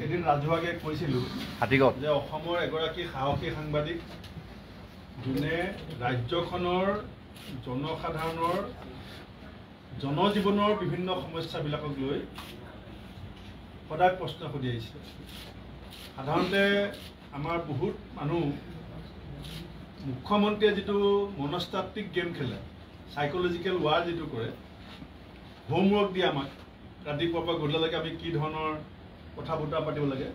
এদিন ৰাজহুৱাকে কৈছিলোঁ হাতীগড় যে অসমৰ এগৰাকী সাহসী সাংবাদিক যোনে ৰাজ্যখনৰ জনসাধাৰণৰ জনজীৱনৰ বিভিন্ন সমস্যাবিলাকক লৈ সদায় প্ৰশ্ন সুধি আহিছে। সাধাৰণতে আমাৰ বহুত মানুহ মুখ্যমন্ত্ৰীয়ে যিটো মনস্তাত্ত্বিক গেম খেলে, সাইকোলজিকেল ৱাৰ যিটো কৰে, হোমৱৰ্ক দিয়ে আমাক ৰাতিপুৱাৰ পৰা গধূলিলৈকে আমি কি ধৰণৰ কথা বতৰা পাতিব লাগে।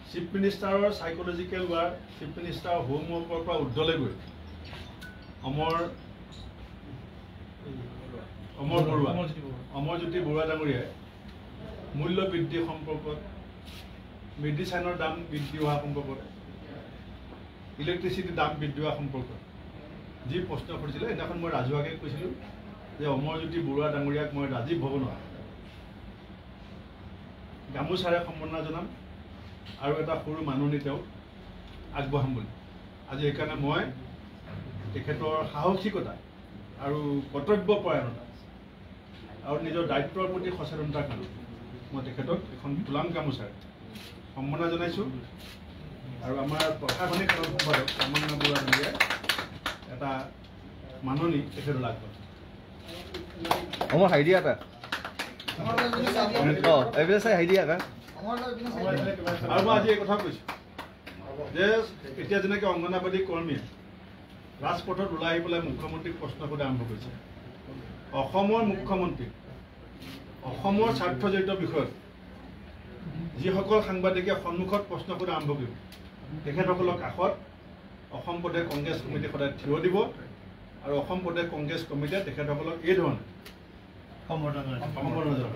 চিফ মিনিষ্টাৰৰ সাইকোলজিকেল ৱাৰ, চিফ মিনিষ্টাৰৰ হোমৱৰ্কৰ পৰা উৰ্ধলৈ গৈ অমৰজ্যোতি বৰুৱা ডাঙৰীয়াই মূল্য বৃদ্ধি সম্পৰ্কত, মেডিচাইনৰ দাম বৃদ্ধি হোৱা সম্পৰ্কত, ইলেক্ট্ৰিচিটিৰ দাম বৃদ্ধি হোৱা সম্পৰ্কত যি প্ৰশ্ন কৰিছিলে, সেইদিনাখন মই ৰাজহুৱাকে কৈছিলোঁ যে অমৰজ্যোতি বৰুৱা ডাঙৰীয়াক মই ৰাজীৱ ভৱনত গামোচাৰে সম্বৰ্ধনা জনাম আৰু এটা সৰু মাননি তেওঁক আগবঢ়াম বুলি। আজি সেইকাৰণে মই তেখেতৰ সাহসিকতা আৰু কৰ্তব্যপৰায়ণতা আৰু নিজৰ দায়িত্বৰ প্ৰতি সচেতনতাৰ কাৰণে মই তেখেতক এখন তুলাম গামোচাৰে সম্বৰ্ধনা জনাইছোঁ। আৰু আমাৰ প্ৰশাসনিক সেৱা সম্পাদক ৰামন্না বৰুৱা ডাঙৰীয়াই এটা মাননি তেখেতলৈ আগবঢ়াম। আৰু মই আজি এই কথা কৈছোঁ যে এতিয়া যেনেকৈ অংগনাবাদী কৰ্মীয়ে ৰাজপথত ওলাই আহি পেলাই মুখ্যমন্ত্ৰীক প্ৰশ্ন সোধা আৰম্ভ কৰিছে, অসমৰ মুখ্যমন্ত্ৰী অসমৰ স্বাৰ্থজড়িত বিষয়ত যিসকল সাংবাদিকে সন্মুখত প্ৰশ্ন সোধা আৰম্ভ কৰিব, তেখেতসকলৰ কাষত অসম প্ৰদেশ কংগ্ৰেছ কমিটি সদায় থিয় দিব আৰু অসম প্ৰদেশ কংগ্ৰেছ কমিটিয়ে তেখেতসকলক এই ধৰণে সম্বৰ্ধনা জনাব।